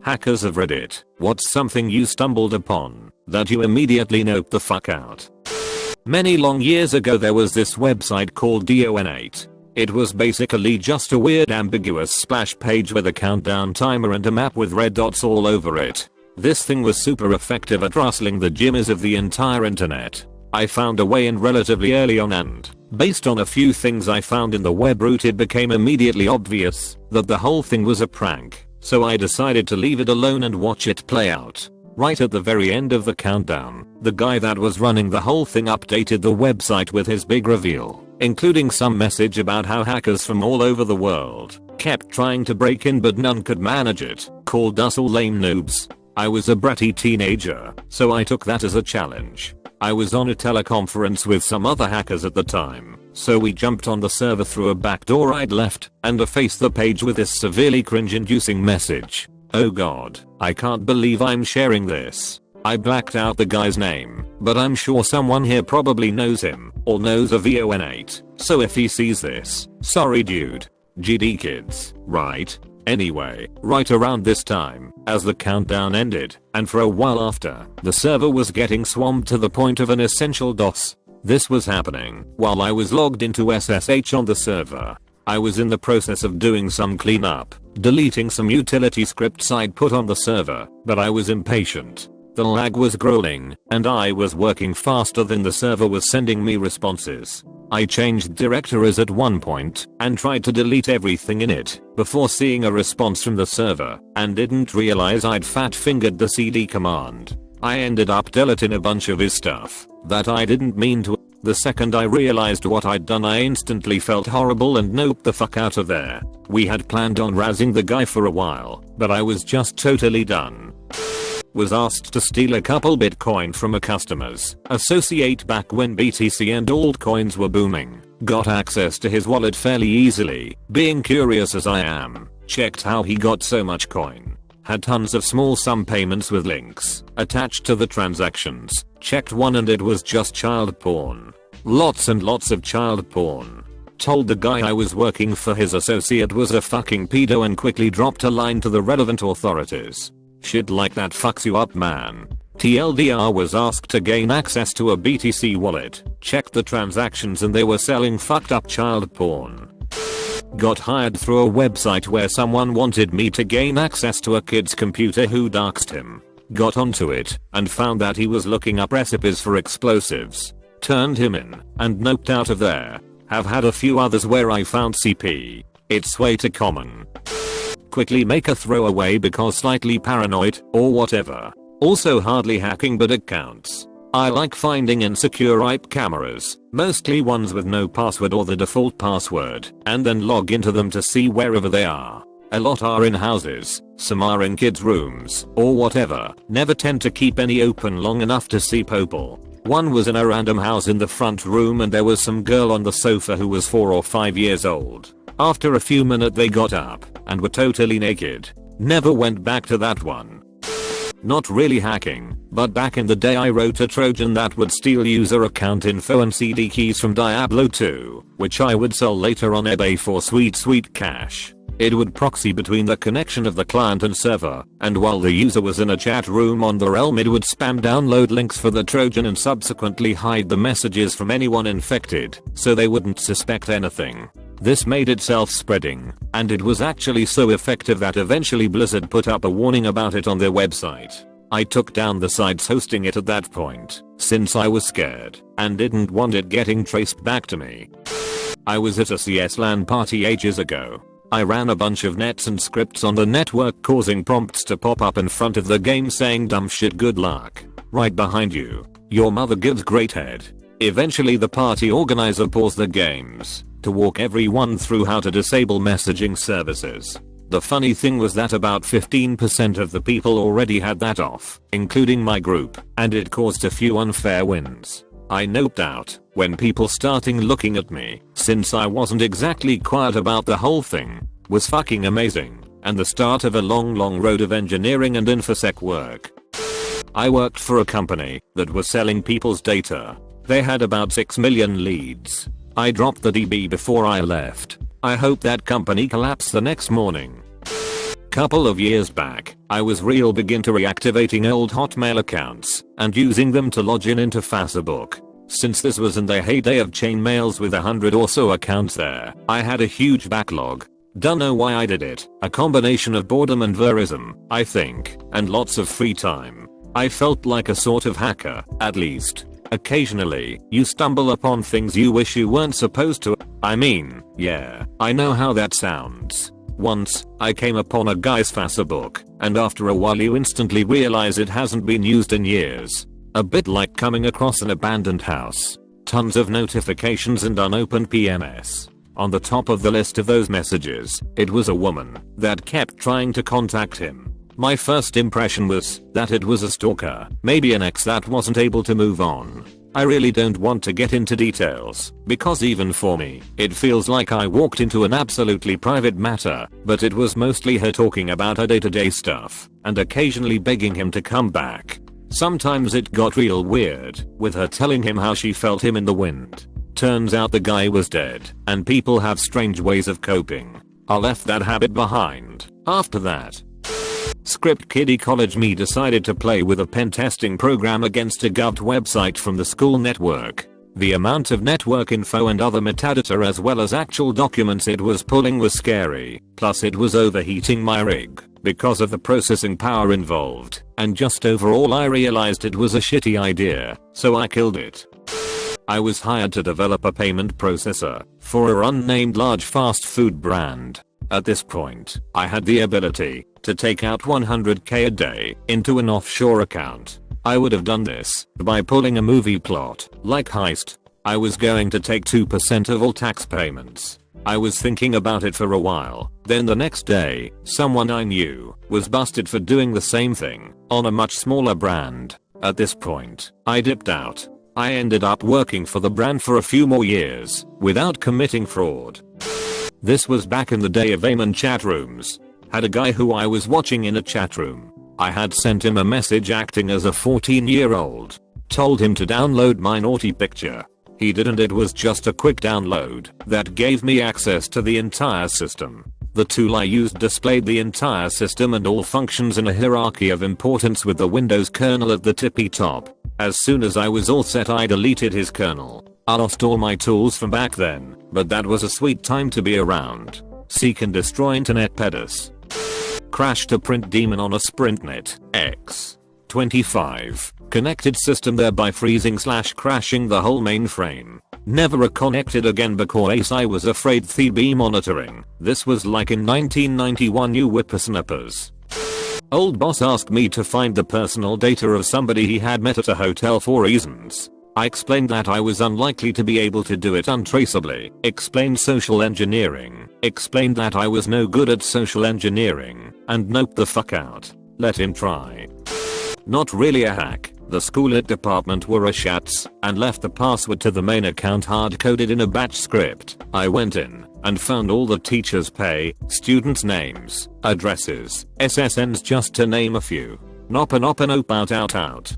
Hackers of Reddit, what's something you stumbled upon that you immediately noped the fuck out? Many long years ago there was this website called DON8. It was basically just a weird ambiguous splash page with a countdown timer and a map with red dots all over it. This thing was super effective at rustling the jimmies of the entire internet. I found a way in relatively early on and, based on a few things I found in the web route, it became immediately obvious that the whole thing was a prank. So I decided to leave it alone and watch it play out. Right at the very end of the countdown, the guy that was running the whole thing updated the website with his big reveal, including some message about how hackers from all over the world kept trying to break in but none could manage it, called us all lame noobs. I was a bratty teenager, so I took that as a challenge. I was on a teleconference with some other hackers at the time, so we jumped on the server through a back door I'd left and effaced the page with this severely cringe-inducing message. Oh god, I can't believe I'm sharing this. I blacked out the guy's name, but I'm sure someone here probably knows him or knows a VON8, so if he sees this, sorry dude. GD kids, right? Anyway, right around this time, as the countdown ended, and for a while after, the server was getting swamped to the point of an essential DOS. This was happening while I was logged into SSH on the server. I was in the process of doing some cleanup, deleting some utility scripts I'd put on the server, but I was impatient. The lag was growing, and I was working faster than the server was sending me responses. I changed directories at one point and tried to delete everything in it before seeing a response from the server and didn't realize I'd fat fingered the cd command. I ended up deleting a bunch of his stuff that I didn't mean to. The second I realized what I'd done, I instantly felt horrible and noped the fuck out of there. We had planned on razzing the guy for a while, but I was just totally done. Was asked to steal a couple Bitcoin from a customer's associate back when BTC and altcoins were booming. Got access to his wallet fairly easily, being curious as I am. Checked how he got so much coin. Had tons of small sum payments with links attached to the transactions. Checked one and it was just child porn. Lots and lots of child porn. Told the guy I was working for his associate was a fucking pedo and quickly dropped a line to the relevant authorities. Shit like that fucks you up, man. TLDR was asked to gain access to a BTC wallet. Checked the transactions and they were selling fucked up child porn. Got hired through a website where someone wanted me to gain access to a kid's computer who doxed him. Got onto it and found that he was looking up recipes for explosives. Turned him in and noped out of there. Have had a few others where I found CP. It's way too common. Quickly make a throwaway because slightly paranoid or whatever. Also hardly hacking but it counts. I like finding insecure IP cameras, mostly ones with no password or the default password, and then log into them to see wherever they are. A lot are in houses, some are in kids' rooms, or whatever. Never tend to keep any open long enough to see people. One was in a random house in the front room and there was some girl on the sofa who was 4 or 5 years old. After a few minutes they got up and were totally naked. Never went back to that one. Not really hacking, but back in the day I wrote a Trojan that would steal user account info and CD keys from Diablo 2, which I would sell later on eBay for sweet cash. It would proxy between the connection of the client and server, and while the user was in a chat room on the realm it would spam download links for the Trojan and subsequently hide the messages from anyone infected, so they wouldn't suspect anything. This made it self-spreading, and it was actually so effective that eventually Blizzard put up a warning about it on their website. I took down the sites hosting it at that point, since I was scared and didn't want it getting traced back to me. I was at a CS LAN party ages ago. I ran a bunch of nets and scripts on the network causing prompts to pop up in front of the game saying dumb shit good luck. Right behind you. Your mother gives great head. Eventually the party organizer paused the games to walk everyone through how to disable messaging services. The funny thing was that about 15% of the people already had that off, including my group, and it caused a few unfair wins. I noped out when people starting looking at me, since I wasn't exactly quiet about the whole thing. Was fucking amazing, and the start of a long road of engineering and infosec work. I worked for a company that was selling people's data. They had about 6 million leads. I dropped the DB before I left. I hope that company collapsed the next morning. Couple of years back, I was begin to reactivating old Hotmail accounts and using them to log into Facebook. Since this was in the heyday of chain mails with 100 or so accounts there, I had a huge backlog. Don't know why I did it, a combination of boredom and verism, I think, and lots of free time. I felt like a sort of hacker, at least. Occasionally, you stumble upon things you wish you weren't supposed to. I mean, yeah, I know how that sounds. Once, I came upon a guy's Facebook, and after a while you instantly realize it hasn't been used in years. A bit like coming across an abandoned house. Tons of notifications and unopened PMS. On the top of the list of those messages, it was a woman that kept trying to contact him. My first impression was that it was a stalker, maybe an ex that wasn't able to move on. I really don't want to get into details, because even for me, it feels like I walked into an absolutely private matter, but it was mostly her talking about her day-to-day stuff, and occasionally begging him to come back. Sometimes it got real weird, with her telling him how she felt him in the wind. Turns out the guy was dead, and people have strange ways of coping. I left that habit behind. After that, Script Kiddie College me decided to play with a pen testing program against a govt website from the school network. The amount of network info and other metadata as well as actual documents it was pulling was scary, plus it was overheating my rig because of the processing power involved, and just overall I realized it was a shitty idea, so I killed it. I was hired to develop a payment processor for a unnamed large fast food brand. At this point, I had the ability to take out 100k a day into an offshore account. I would have done this by pulling a movie plot, like Heist. I was going to take 2% of all tax payments. I was thinking about it for a while, then the next day, someone I knew was busted for doing the same thing on a much smaller brand. At this point, I dipped out. I ended up working for the brand for a few more years without committing fraud. This was back in the day of AIM chat rooms. Had a guy who I was watching in a chat room. I had sent him a message acting as a 14-year-old. Told him to download my naughty picture. He didn't. It was just a quick download that gave me access to the entire system. The tool I used displayed the entire system and all functions in a hierarchy of importance with the Windows kernel at the tippy top. As soon as I was all set, I deleted his kernel. I lost all my tools from back then, but that was a sweet time to be around. Seek and destroy internet pedis. Crashed a print daemon on a SprintNet X25 connected system, thereby freezing/crashing the whole mainframe. Never reconnected again because I was afraid they'd be monitoring. This was like in 1991, you whippersnappers. Old boss asked me to find the personal data of somebody he had met at a hotel for reasons. I explained that I was unlikely to be able to do it untraceably, explained social engineering, explained that I was no good at social engineering, and noped the fuck out. Let him try. Not really a hack. The school department were a shats and left the password to the main account hard-coded in a batch script. I went in and found all the teachers' pay, students' names, addresses, SSNs, just to name a few. Nope out.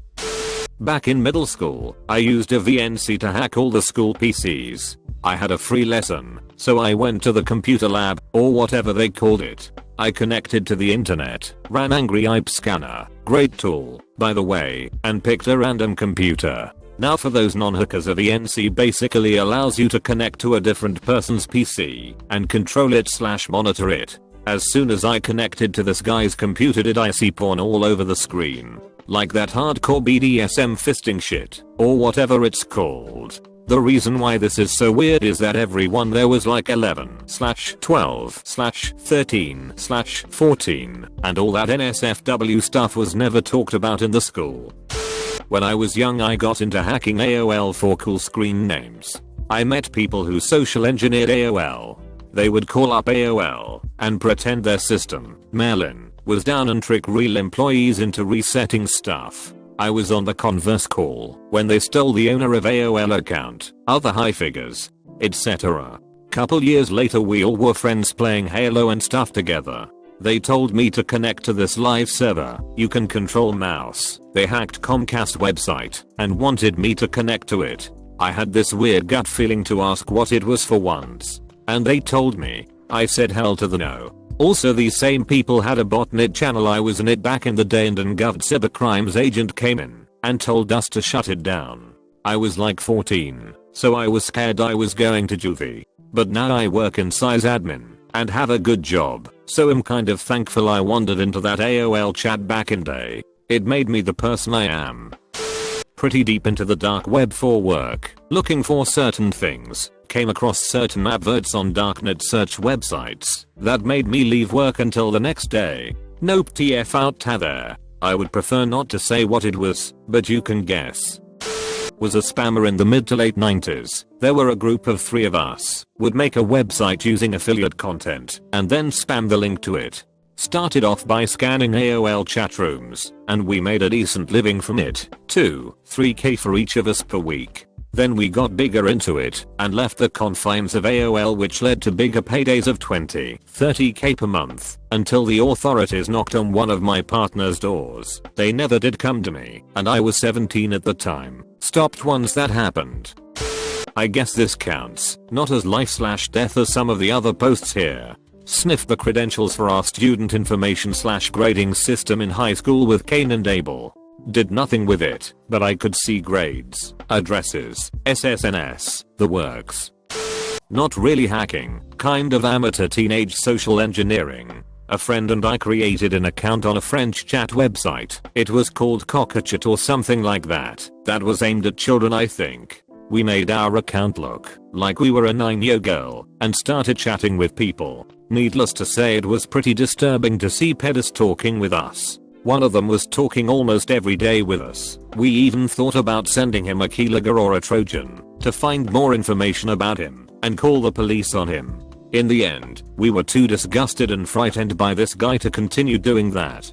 Back in middle school, I used a VNC to hack all the school PCs. I had a free lesson, so I went to the computer lab, or whatever they called it. I connected to the internet, ran Angry IP Scanner, great tool, by the way, and picked a random computer. Now for those non-hackers, a VNC basically allows you to connect to a different person's PC and control it/monitor it. As soon as I connected to this guy's computer, did I see porn all over the screen. Like that hardcore BDSM fisting shit, or whatever it's called. The reason why this is so weird is that everyone there was like 11/12/13/14, and all that NSFW stuff was never talked about in the school. When I was young, I got into hacking AOL for cool screen names. I met people who social engineered AOL. They would call up AOL and pretend their system, mail-in, was down and trick real employees into resetting stuff. I was on the converse call when they stole the owner of AOL account, other high figures, etc. Couple years later, we all were friends playing Halo and stuff together. They told me to connect to this live server. You can control mouse. They hacked Comcast website and wanted me to connect to it. I had this weird gut feeling to ask what it was for once. And they told me. I said hell to the no. Also, these same people had a botnet channel I was in it back in the day, and an govt cybercrimes agent came in and told us to shut it down. I was like 14, so I was scared I was going to juvie. But now I work in sysadmin and have a good job, so I'm kind of thankful I wandered into that AOL chat back in day. It made me the person I am. Pretty deep into the dark web for work, looking for certain things. Came across certain adverts on darknet search websites that made me leave work until the next day. Nope, TF out there. I would prefer not to say what it was, but you can guess. Was a spammer in the mid to late 90s. There were a group of 3 of us, would make a website using affiliate content, and then spam the link to it. Started off by scanning AOL chat rooms, and we made a decent living from it. 2-3k for each of us per week. Then we got bigger into it, and left the confines of AOL, which led to bigger paydays of 20-30k per month, until the authorities knocked on one of my partner's doors. They never did come to me, and I was 17 at the time. Stopped once that happened. I guess this counts, not as life/death as some of the other posts here. Sniffed the credentials for our student information/grading system in high school with Cain and Abel. Did nothing with it, but I could see grades, addresses, SSNS, the works. Not really hacking, kind of amateur teenage social engineering. A friend and I created an account on a French chat website. It was called Cockachat or something like that. That was aimed at children, I think. We made our account look like we were a 9-year girl and started chatting with people. Needless to say, it was pretty disturbing to see pedos talking with us. One of them was talking almost every day with us. We even thought about sending him a keylogger or a Trojan to find more information about him and call the police on him. In the end, we were too disgusted and frightened by this guy to continue doing that.